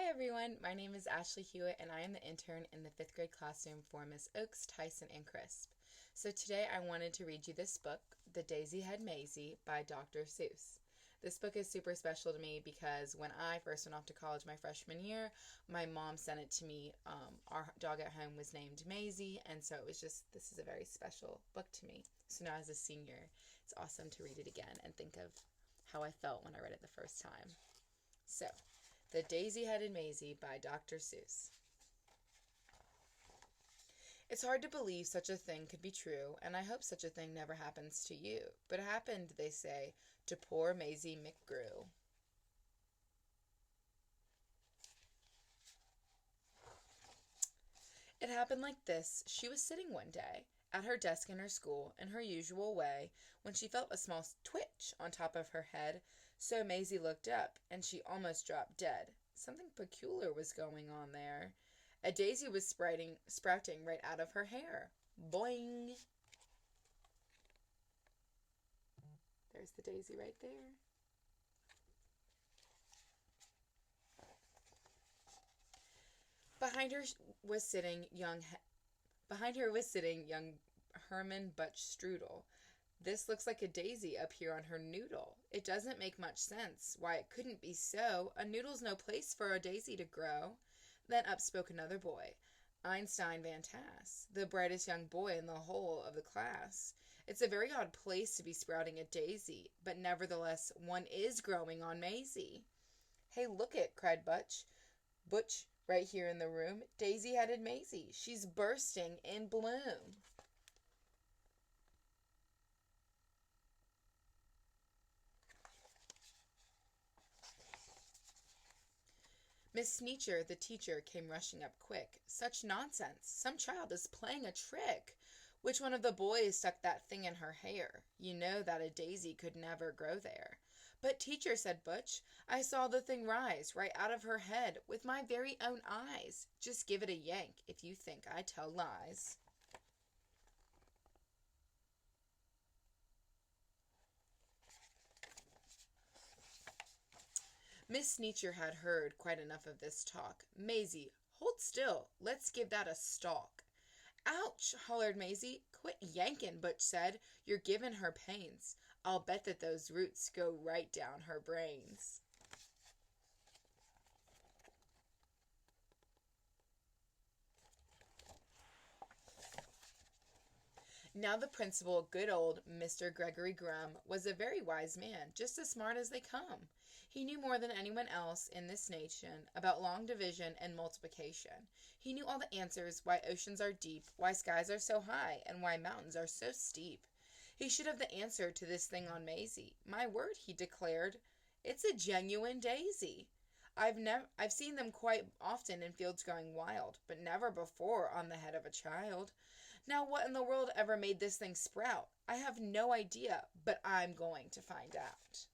Hi everyone, my name is Ashley Hewitt and I am the intern in the 5th grade classroom for Miss Oakes, Tyson, and Crisp. So today I wanted to read you this book, The Daisy Had Mayzie by Dr. Seuss. This book is super special to me because when I first went off to college my freshman year, my mom sent it to me. Our dog at home was named Mayzie, and so it was just, this is a very special book to me. So now as a senior, it's awesome to read it again and think of how I felt when I read it the first time. So, The Daisy-Headed Mayzie by Dr. Seuss. It's hard to believe such a thing could be true, and I hope such a thing never happens to you. But it happened, they say, to poor Mayzie McGrew. It happened like this. She was sitting one day at her desk in her school, in her usual way, when she felt a small twitch on top of her head. So Mayzie looked up, and she almost dropped dead. Something peculiar was going on there. A daisy was sprouting right out of her hair. Boing! There's the daisy right there. Behind her was sitting young Herman Butch Strudel. This looks like a daisy up here on her noodle. It doesn't make much sense why it couldn't be so. A noodle's no place for a daisy to grow. Then up spoke another boy, Einstein Van Tass, the brightest young boy in the whole of the class. It's a very odd place to be sprouting a daisy, but nevertheless one is growing on Mayzie. Hey, look it, cried Butch, right here in the room. Daisy-headed Mayzie. She's bursting in bloom. Miss Sneecher, the teacher, came rushing up quick. Such nonsense! Some child is playing a trick! Which one of the boys stuck that thing in her hair? You know that a daisy could never grow there. But teacher, said Butch, I saw the thing rise right out of her head with my very own eyes. Just give it a yank if you think I tell lies. Miss Sneecher had heard quite enough of this talk. Mayzie, hold still. Let's give that a stalk. Ouch, hollered Mayzie. Quit yankin', Butch said. You're giving her pains. I'll bet that those roots go right down her brains. Now the principal, good old Mr. Gregory Grum, was a very wise man, just as smart as they come. He knew more than anyone else in this nation about long division and multiplication. He knew all the answers, why oceans are deep, why skies are so high, and why mountains are so steep. He should have the answer to this thing on Mayzie. My word, he declared, it's a genuine daisy. I've seen them quite often in fields growing wild, but never before on the head of a child. Now what in the world ever made this thing sprout? I have no idea, but I'm going to find out.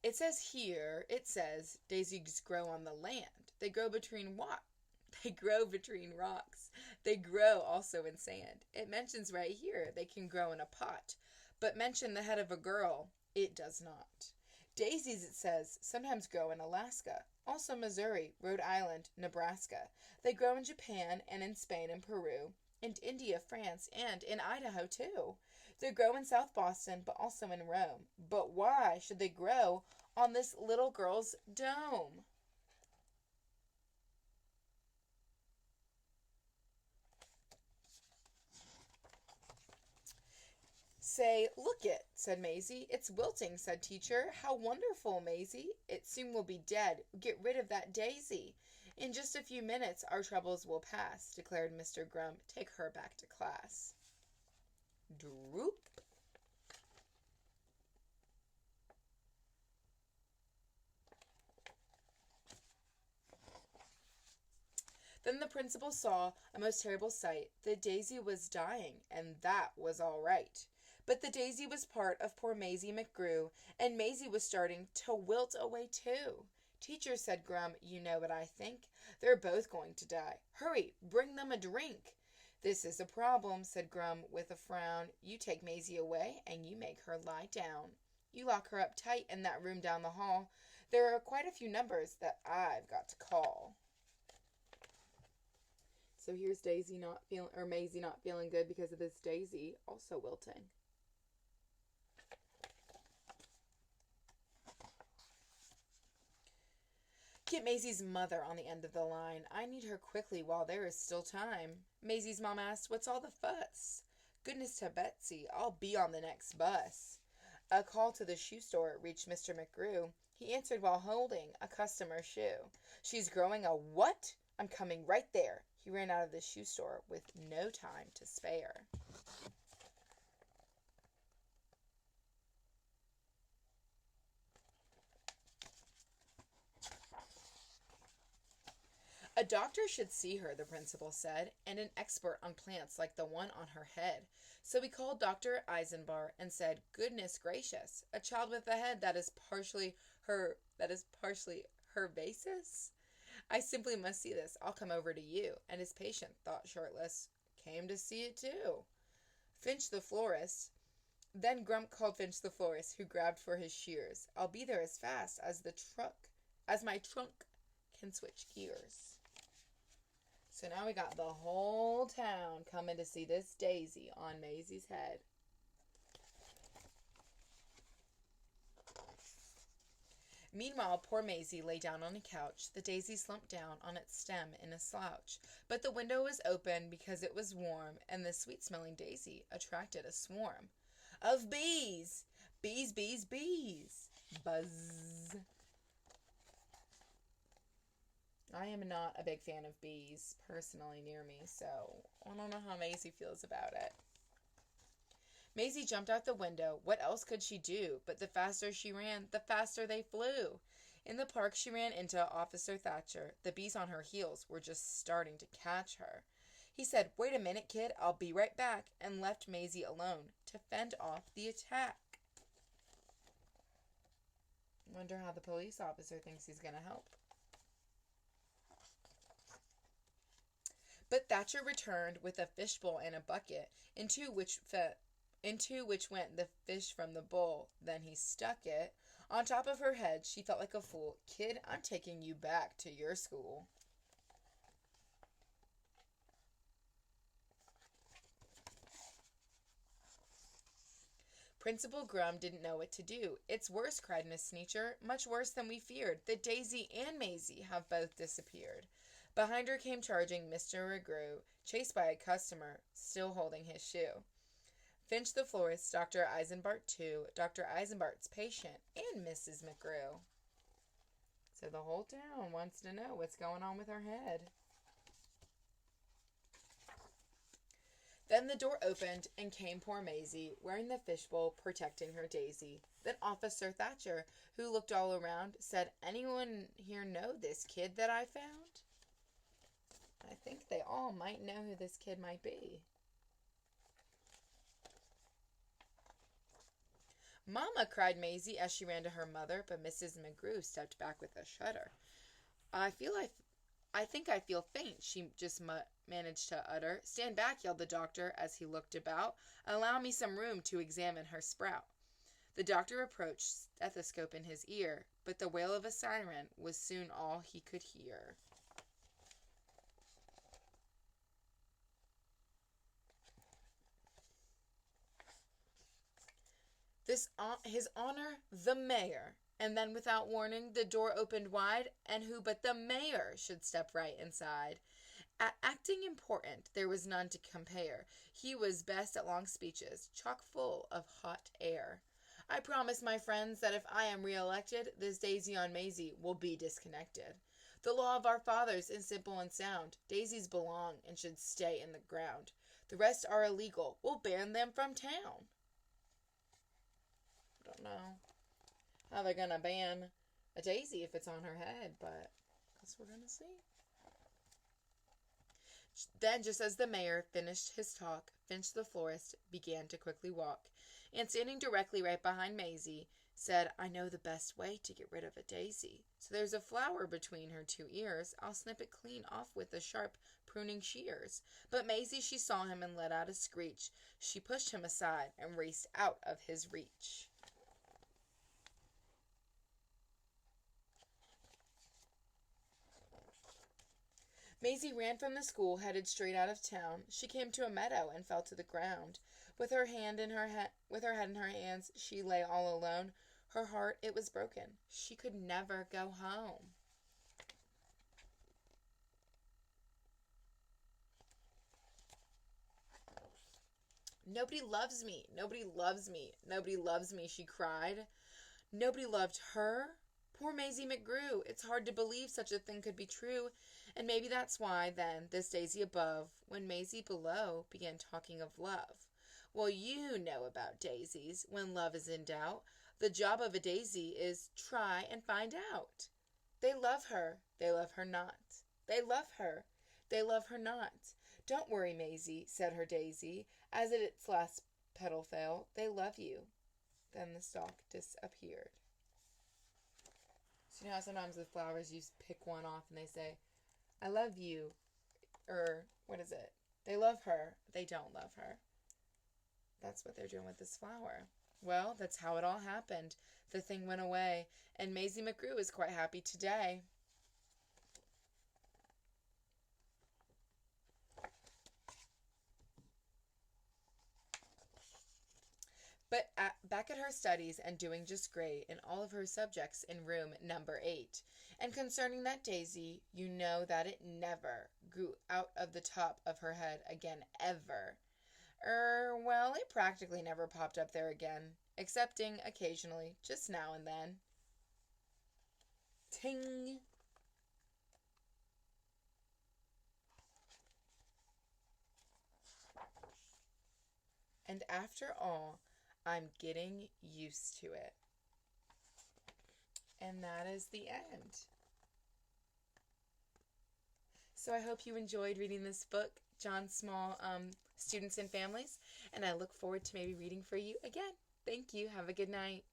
It says daisies grow on the land. They grow between what? They grow between rocks. They grow also in sand. It mentions right here they can grow in a pot, but mention the head of a girl, it does not. Daisies, it says, sometimes grow in Alaska, also Missouri, Rhode Island, Nebraska. They grow in Japan and in Spain and Peru, in India, France, and in Idaho, too. They grow in South Boston, but also in Rome. But why should they grow on this little girl's dome? Say, look it, said Mayzie. It's wilting, said teacher. How wonderful, Mayzie. It soon will be dead. Get rid of that daisy. In just a few minutes our troubles will pass, declared Mr. Grum. Take her back to class. Droop. Then the principal saw a most terrible sight. The daisy was dying, and that was all right. But the daisy was part of poor Mayzie McGrew, and Mayzie was starting to wilt away too. Teacher, said Grum, you know what I think. They're both going to die. Hurry, bring them a drink. This is a problem, said Grum with a frown. You take Mayzie away and you make her lie down. You lock her up tight in that room down the hall. There are quite a few numbers that I've got to call. So here's Mayzie not feeling good because of this Daisy also wilting. Get Maisie's mother on the end of the line. I need her quickly while there is still time. Maisie's mom asked, what's all the fuss? Goodness to Betsy, I'll be on the next bus. A call to the shoe store reached Mr. McGrew. He answered while holding a customer's shoe. She's growing a what? I'm coming right there. He ran out of the shoe store with no time to spare. A doctor should see her, the principal said, and an expert on plants like the one on her head. So he called Dr. Eisenbart and said, goodness gracious, a child with a head that is partially herbaceous? I simply must see this. I'll come over to you. And his patient, thought Shirtless, came to see it too. Finch the florist. Then Grump called Finch the florist, who grabbed for his shears. I'll be there as fast as my trunk can switch gears. So now we got the whole town coming to see this Daisy on Maisie's head. Meanwhile, poor Mayzie lay down on a couch. The daisy slumped down on its stem in a slouch. But the window was open because it was warm, and the sweet-smelling daisy attracted a swarm of bees. Bees, bees, bees. Buzz. I am not a big fan of bees personally near me, so I don't know how Mayzie feels about it. Mayzie jumped out the window. What else could she do? But the faster she ran, the faster they flew. In the park, she ran into Officer Thatcher. The bees on her heels were just starting to catch her. He said, wait a minute, kid, I'll be right back, and left Mayzie alone to fend off the attack. Wonder how the police officer thinks he's going to help. But Thatcher returned with a fishbowl and a bucket, into which went the fish from the bowl. Then he stuck it on top of her head. She felt like a fool. Kid, I'm taking you back to your school. Principal Grum didn't know what to do. It's worse, cried Miss Sneecher. Much worse than we feared. The Daisy and Mayzie have both disappeared. Behind her came charging Mr. McGrew, chased by a customer, still holding his shoe. Finch the florist, Dr. Eisenbart too, Dr. Eisenbart's patient, and Mrs. McGrew. So the whole town wants to know what's going on with her head. Then the door opened, and came poor Mayzie, wearing the fishbowl, protecting her daisy. Then Officer Thatcher, who looked all around, said, anyone here know this kid that I found? I think they all might know who this kid might be. Mama, cried Mayzie as she ran to her mother, but Mrs. McGrew stepped back with a shudder. I think I feel faint, she just managed to utter. Stand back, yelled the doctor as he looked about. Allow me some room to examine her sprout. The doctor approached, stethoscope in his ear, but the wail of a siren was soon all he could hear. His Honor, the Mayor. And then, without warning, the door opened wide, and who but the Mayor should step right inside? At acting important, there was none to compare. He was best at long speeches, chock full of hot air. I promise, my friends, that if I am re-elected, this daisy on Mayzie will be disconnected. The law of our fathers is simple and sound. Daisies belong and should stay in the ground. The rest are illegal. We'll ban them from town. Don't know how they're gonna ban a daisy if it's on her head, but I guess we're gonna see. Then, just as the mayor finished his talk, Finch the florist began to quickly walk, and standing directly right behind Mayzie, said, "I know the best way to get rid of a daisy. So there's a flower between her two ears. I'll snip it clean off with the sharp pruning shears." But Mayzie, she saw him and let out a screech. She pushed him aside and raced out of his reach. Mayzie ran from the school, headed straight out of town. She came to a meadow and fell to the ground. With her head in her hands, she lay all alone. Her heart, it was broken. She could never go home. "Nobody loves me. Nobody loves me. Nobody loves me," she cried. Nobody loved her? Poor Mayzie McGrew. It's hard to believe such a thing could be true. And maybe that's why, then, this daisy above, when Mayzie below began talking of love. Well, you know about daisies. When love is in doubt, the job of a daisy is try and find out. They love her. They love her not. They love her. They love her not. "Don't worry, Mayzie," said her daisy, as its last petal fell. "They love you." Then the stalk disappeared. So you know how sometimes with flowers you pick one off and they say, "I love you," or what is it? They love her. They don't love her. That's what they're doing with this flower. Well, that's how it all happened. The thing went away, and Mayzie McGrew is quite happy today. But back at her studies and doing just great in all of her subjects in room number 8. And concerning that daisy, you know that it never grew out of the top of her head again, ever. Well, it practically never popped up there again, excepting occasionally, just now and then. Ting! And after all, I'm getting used to it. And that is the end. So I hope you enjoyed reading this book, John Small, Students and Families, and I look forward to maybe reading for you again. Thank you. Have a good night.